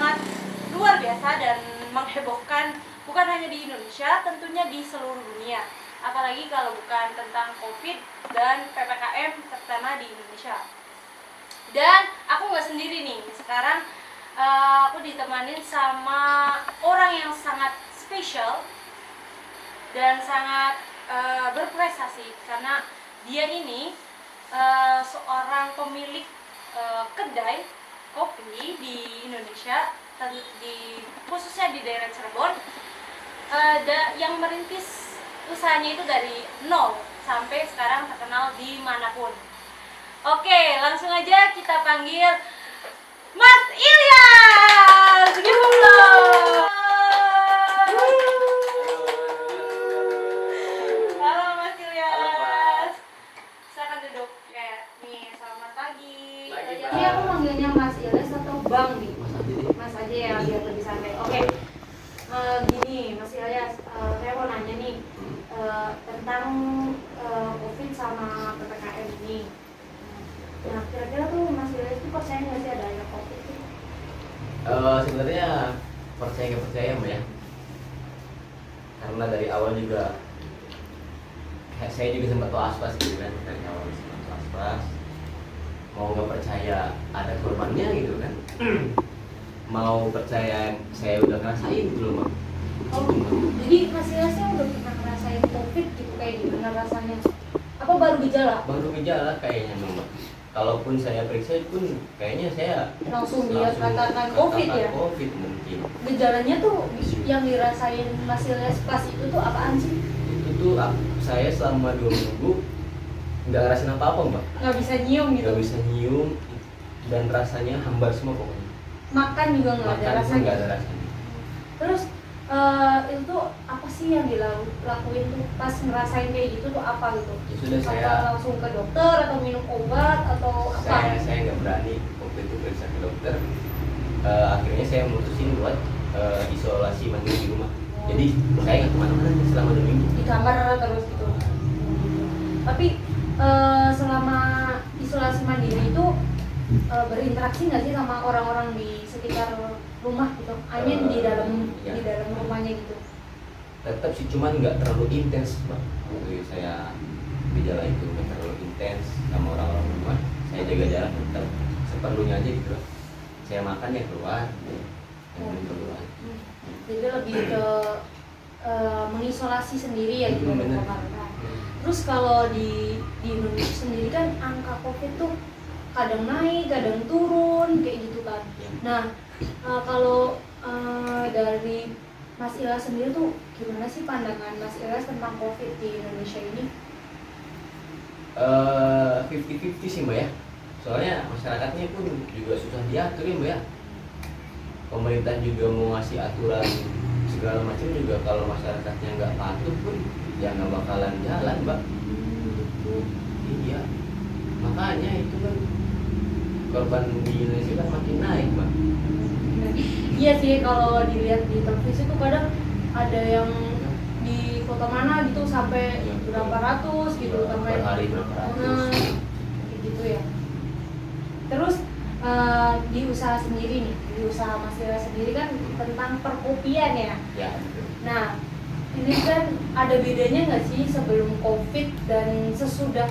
sangat luar biasa dan menghebohkan bukan hanya di Indonesia, tentunya di seluruh dunia. Apalagi kalau bukan tentang COVID dan PPKM terutama di Indonesia. Dan aku nggak sendiri nih, sekarang aku ditemanin sama orang yang sangat spesial dan sangat berprestasi karena dia ini seorang pemilik kedai kopi di Indonesia, khususnya di daerah Cirebon, yang merintis usahanya itu dari nol sampai sekarang terkenal dimanapun. Oke, langsung aja kita panggil Mas Ilyas. Gimana? Halo Mas Ilyas. Silakan duduk. Kayak nih, selamat pagi. Jadi aku manggilnya Mas Ilyas atau Bang nih? Mas aja ya, biar lebih santai. Oke. Gini Mas Ilyas, saya mau nanya nih tentang COVID sama PPKM ini. Nah, kira-kira tuh Mas Ilyas itu percaya nggak sih adanya COVID itu? Sebenarnya percaya nggak percaya Mbak ya, karena dari awal juga saya juga sempat was-was gitu kan, dari awal sempat was-was, mau nggak percaya ada korbannya gitu kan, mau percaya saya udah ngerasain belum Mbak. Oh, jadi Mas Ilyasnya udah pernah ngerasain COVID gitu, kayak gimana rasanya? Apa baru gejala? Baru gejala kayaknya Mbak. Kalaupun saya periksa pun kayaknya saya Langsung dia katakan COVID ya? COVID mungkin. Gejalanya tuh yang dirasain Mas Ilyas pas itu tuh apaan sih? Itu tuh saya selama 2 minggu nggak ngerasain apa-apa Mbak. Nggak bisa nyium gitu? Nggak bisa nyium dan rasanya hambar semua pokoknya. Makan juga nggak ada Makan rasanya? nggak ada rasanya. Terus itu tuh apa sih yang dilakuin tuh pas ngerasain kayak gitu tuh apa gitu? Ya sudah, Apa saya langsung ke dokter atau minum obat atau apa? saya nggak berani waktu itu periksa ke dokter. Akhirnya saya memutusin buat isolasi mandiri di rumah. Jadi saya nggak kemana-mana selama 2 minggu. Di kamar terus gitu. Tapi selama isolasi mandiri itu berinteraksi nggak sih sama orang-orang di sekitar rumah gitu? I mean di dalam rumahnya gitu. Tetap sih, cuman nggak terlalu intens Mbak. Waktu saya gejala itu nggak terlalu intens sama orang-orang rumah. Saya jaga jarak tetap seperlunya aja gitu. Saya makan ya keluar, yang keluar. Jadi lebih ke mengisolasi sendiri ya gitu. Bener. Terus kalau di Indonesia sendiri kan angka COVID tuh kadang naik, kadang turun kayak gitu kan. Nah, kalau dari Mas Ilyas sendiri tuh gimana sih pandangan Mas Ilyas tentang COVID di Indonesia ini? 50-50 sih Mbak ya. Soalnya masyarakatnya pun juga susah diatur ya Mbak ya. Pemerintah juga mau ngasih aturan segala macam juga, kalau masyarakatnya nggak patuh pun ya nggak bakalan jalan Mbak. Iya, makanya itu kan korban di Indonesia kan makin naik Mbak. Iya sih, kalau dilihat di televisi tuh kadang ada yang di kota mana gitu sampai Ya, berapa ratus gitu sampai per hari berapa ratus. kayak gitu ya. Terus di usaha sendiri nih, di usaha Mas Ilyas sendiri kan tentang perkopian ya. Ya, betul. Nah, ini kan ada bedanya nggak sih sebelum COVID dan sesudah?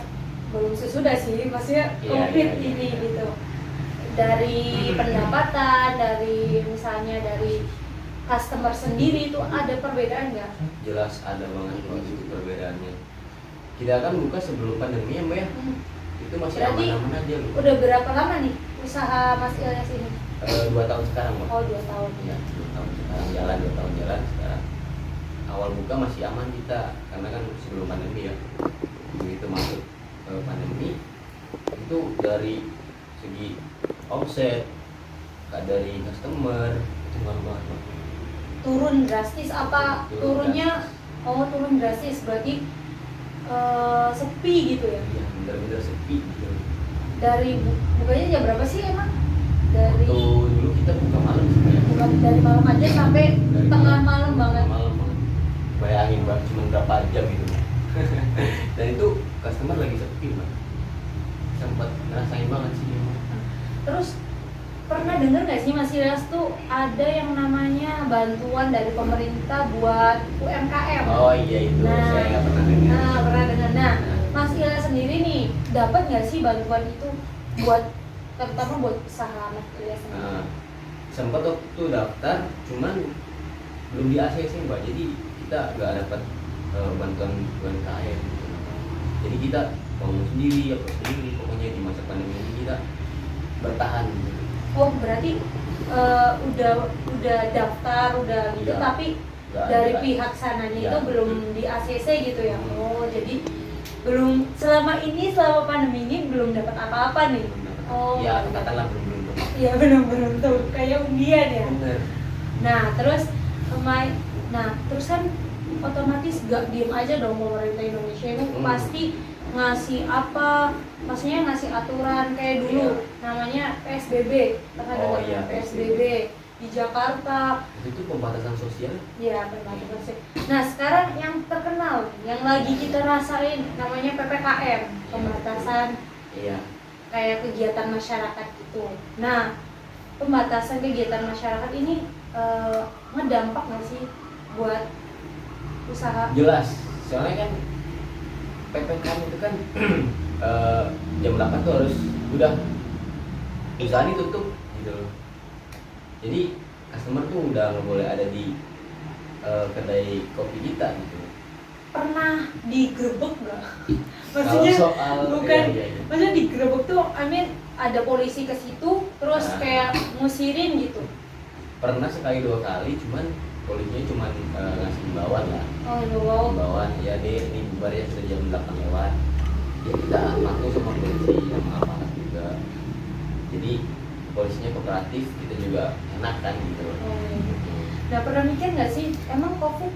Belum sesudah sih, maksudnya COVID ini gitu. Dari pendapatan, dari misalnya dari customer sendiri itu ada perbedaan nggak? Jelas ada banget Mbak itu perbedaannya. Kita kan buka sebelum pandemi ya Mbak ya. Itu masih Berarti aman-aman aja loh. Udah berapa lama nih usaha Mas Ilyas ini? 2 tahun sekarang Mbak. Oh, 2 tahun. Ya, 2 tahun sekarang jalan, 2 tahun jalan sekarang. Awal buka masih aman kita, karena kan sebelum pandemi ya. Begitu masuk pandemi, itu dari segi omset, dari customer, itu ngaruh banget Mbak. Turun drastis apa? Turunnya? Oh, turun drastis berarti sepi gitu ya? Iya, bener-bener sepi gitu. Dari bukanya jam berapa sih emang? Dari Waktu dulu kita buka malam sebenarnya. bukan dari malam aja sampai Dari tengah malam banget. Malam banget. Bayangin Mbak, cuma berapa jam gitu. Dan itu customer lagi sepi Mbak. Sempat ngerasain banget sih Mbak. Terus per pernah dengar nggak sih Mas Ilyas tuh ada yang namanya bantuan dari pemerintah buat UMKM? Oh iya itu, Nah, saya nggak pernah dengar. Nah, pernah dengar. Nah, Mas Ilyas sendiri nih dapat nggak sih bantuan itu buat terutama buat usaha Mas Ilyas sendiri? Nah, sempat waktu daftar, cuman belum di ACC Mbak, jadi kita nggak dapat bantuan UMKM gitu. Jadi kita mau sendiri, apa sendiri, pokoknya di masa pandemi ini kita bertahan gitu. Oh berarti udah daftar udah gitu Iya. tapi Nggak dari ada. pihak sananya Iya. itu belum di ACC gitu ya. Oh jadi belum selama pandemi ini belum dapat apa-apa nih. Belum dapat. Oh Ya katakanlah belum beruntung. iya belum beruntung kayak undian ya. Bener. Nah terus terus kan otomatis gak diem aja dong pemerintah Indonesia itu pasti ngasih apa, maksudnya ngasih aturan kayak dulu namanya PSBB, pernah Oh, dengar iya, PSBB di Jakarta, Itu pembatasan sosial. ya pembatasan sih. Nah sekarang yang terkenal, yang lagi kita rasain namanya PPKM, pembatasan Iya. kayak kegiatan masyarakat gitu. Nah pembatasan kegiatan masyarakat ini ngedampak nggak sih buat usaha? Jelas. Soalnya kan PPKM itu kan jam 8 tuh harus udah usaha ditutup gitu loh. Jadi customer tuh udah nggak boleh ada di kedai kopi kita gitu. Pernah digerebek nggak? Maksudnya Kalau soal bukan, iya. maksudnya digerebek tuh, I mean ada polisi ke situ terus Nah. kayak ngusirin gitu. Pernah sekali 2 kali, cuman polisinya cuman ngasih himbauan lah. Oh wow. Himbauan ya deh, ini bubar ya sudah jam 8 lewat. Ya kita patuh sama polisi sama aparat juga. Jadi polisinya kooperatif, kita juga enak kan gitu. Oh, iya. Nah pernah mikir nggak sih emang COVID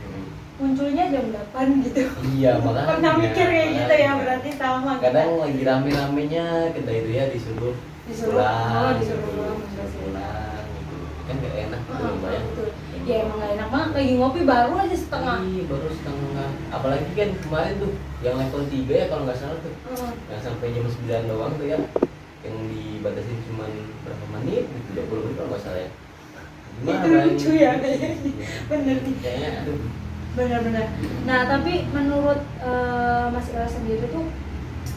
Hmm. munculnya jam 8 gitu? Iya, makanya. Pernah mikir kayak gitu ya, makanya. berarti sama kita. Kadang lagi rame-ramenya kedai itu ya disuruh Disuruh, pulang, disuruh gitu. pulang, Disuruh pulang gitu. Kan gak enak gitu loh, Mbak ya. Betul. Ya emang gak enak banget, lagi ngopi baru aja setengah. Iya, baru setengah. Apalagi kan kemarin tuh yang level 3 ya kalau nggak salah tuh. Yang sampai jam 9 doang tuh ya. Yang dibatasin cuma berapa menit, 30 menit kalau nggak salah ya. Itu lucu ya, Iya. bener nih. Kayaknya aduh. Benar-benar. Nah tapi menurut Mas Ira sendiri tuh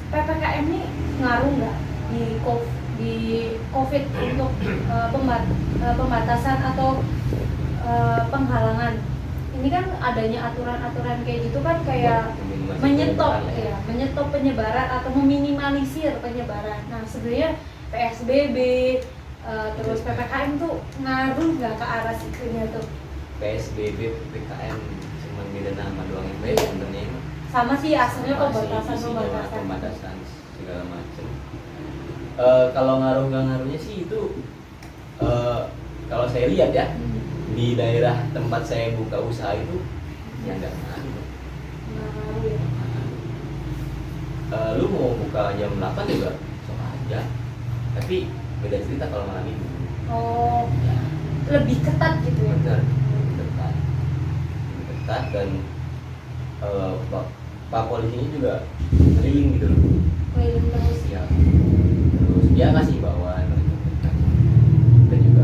PPKM ini ngaruh nggak di COVID untuk pembatasan atau penghalangan? Ini kan adanya aturan-aturan kayak gitu kan kayak menyetop penyebaran atau meminimalisir penyebaran. Nah sebenarnya PSBB terus PPKM tuh ngaruh nggak ke arah situnya tuh? PSBB, PPKM cuma beda nama doang yang baik sebenarnya. Sama sih asalnya Sama sih, pembatasan isinya pembatasan segala macam. Kalau ngaruh nggak ngaruhnya sih itu kalau saya lihat ya di daerah tempat saya buka usaha itu ya nggak ngaruh. Ngaruh ya. Lu mau buka jam 8 juga sok aja, tapi beda cerita kalau malam itu. Oh, Ya, lebih ketat gitu ya? benar, ketat, lebih ketat dan pak polisinya juga keliling gitu loh. Keliling terus. Ya, terus dia ngasih bawaan kita juga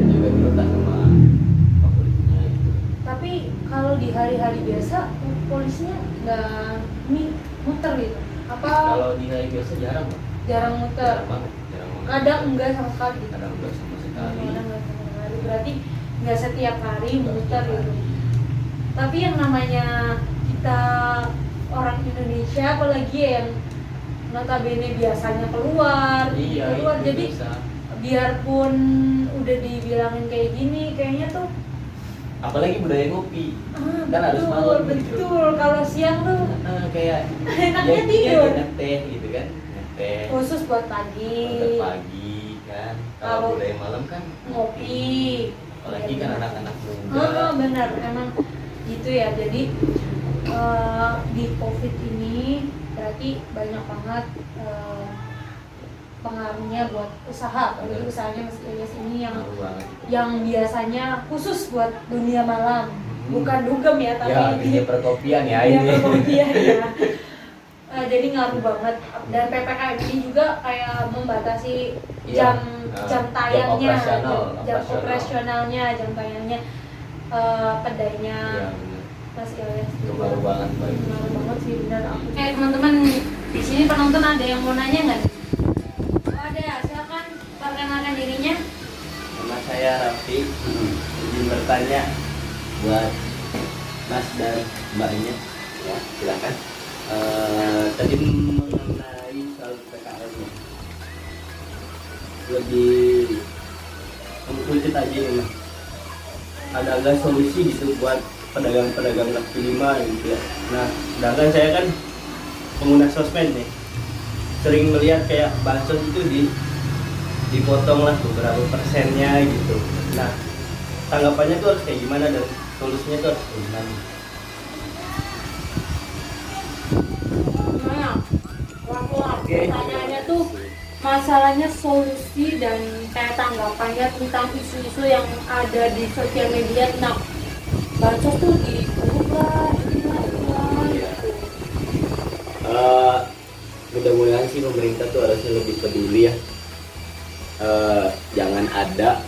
diletak sama pak polisinya gitu. Tapi kalau di hari-hari biasa polisinya nggak muter gitu? Apa Kalau di hari biasa jarang Bang. jarang muter? Jarang banget. Kadang enggak sama sekali gitu? Kadang enggak sama sekali. Kadang enggak sama sekali. Berarti nggak setiap hari muter gitu. Tapi yang namanya kita orang Indonesia apalagi yang notabene biasanya keluar, Iya, keluar itu jadi biasa. biarpun udah dibilangin kayak gini kayaknya tuh Apalagi budaya ngopi. ah, Kan harus betul, malam gitu. betul. Kalau siang tuh Kayak enaknya ya, tidur. iya, teh gitu kan. Teh. Khusus buat pagi. Untuk pagi kan. Kalau Kalau budaya malam kan ngopi. Apalagi Iya, kan benar. anak-anak muda. Benar, emang gitu ya. Jadi di COVID ini berarti banyak banget pengaruhnya buat usaha, apalagi usahanya Mas Ilyas ini yang Ngaruh banget itu. biasanya khusus buat dunia malam, bukan dugem ya, tapi Ya, dunia perkopian ya dunia ini. perkopian ya. jadi ngaruh banget. Dan PPKM ini juga kayak membatasi Iya. jam tayangnya, jam operasional. operasionalnya, jam tayangnya, kedainya. Iya benar. Mas Ilyas Itu baru banget Mbak. ngaruh banget sih benar. Oke teman-teman, di sini penonton ada yang mau nanya nggak? Oh, ada, silakan perkenalkan dirinya. Nama saya Raffi, izin bertanya buat Mas dan Mbaknya. Ya, silakan. Tadi mengenai soal PKL-nya, lebih mengkulit aja ya Mas. Ada nggak solusi gitu buat pedagang-pedagang kaki lima gitu ya? Nah, sedangkan saya kan pengguna sosmed nih, sering melihat kayak bansos itu dipotong lah beberapa persennya gitu. Nah, tanggapannya tuh harus kayak gimana dan solusinya tuh harus kayak gimana? Gimana? Oke. Pertanyaannya tuh masalahnya solusi dan kayak tanggapannya tentang isu-isu yang ada di sosial media tentang bansos tuh diubah, inilah, gitu. Mudah-mudahan sih pemerintah tuh harusnya lebih peduli ya. Jangan ada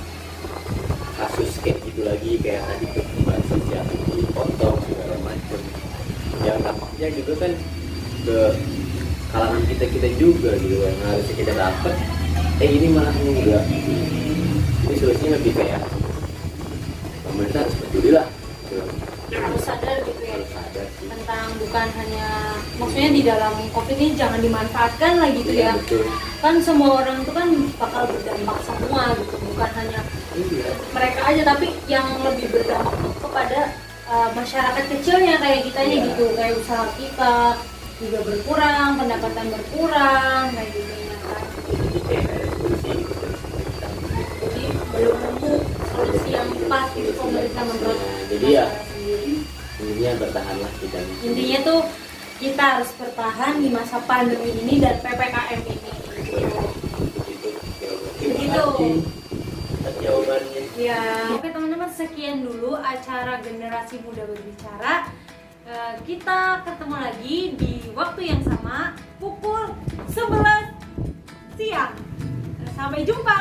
kasus kayak gitu lagi kayak tadi tuh bansos yang dipotong segala macam. Yang dampaknya gitu kan ke kalangan kita juga gitu kan, harusnya kita dapat. Ini malah enggak. Ini solusinya lebih kayak pemerintah harus peduli lah. Harus sadar gitu ya Harus sadar sih. tentang bukan hanya maksudnya di dalam COVID ini jangan dimanfaatkan lah gitu Iya, ya. betul. Kan semua orang tuh kan bakal berdampak semua gitu, bukan hanya Iya. mereka aja tapi yang lebih berdampak tuh kepada masyarakat kecilnya kayak kitanya Iya. gitu, kayak usaha kita juga berkurang, pendapatan berkurang kayak gitu ya kan. Jadi kayak ada solusi gitu dari pemerintah. Jadi belum nemu solusi yang pas gitu pemerintah menurut Jadi ya masyarakat sendiri. intinya bertahanlah kita. Intinya tuh kita harus bertahan di masa pandemi ini dan PPKM ini. Begitu. Atas jawabannya. Ya. Oke teman-teman, sekian dulu acara Generasi Muda Berbicara. Kita ketemu lagi di waktu yang sama pukul 11 siang. Sampai jumpa.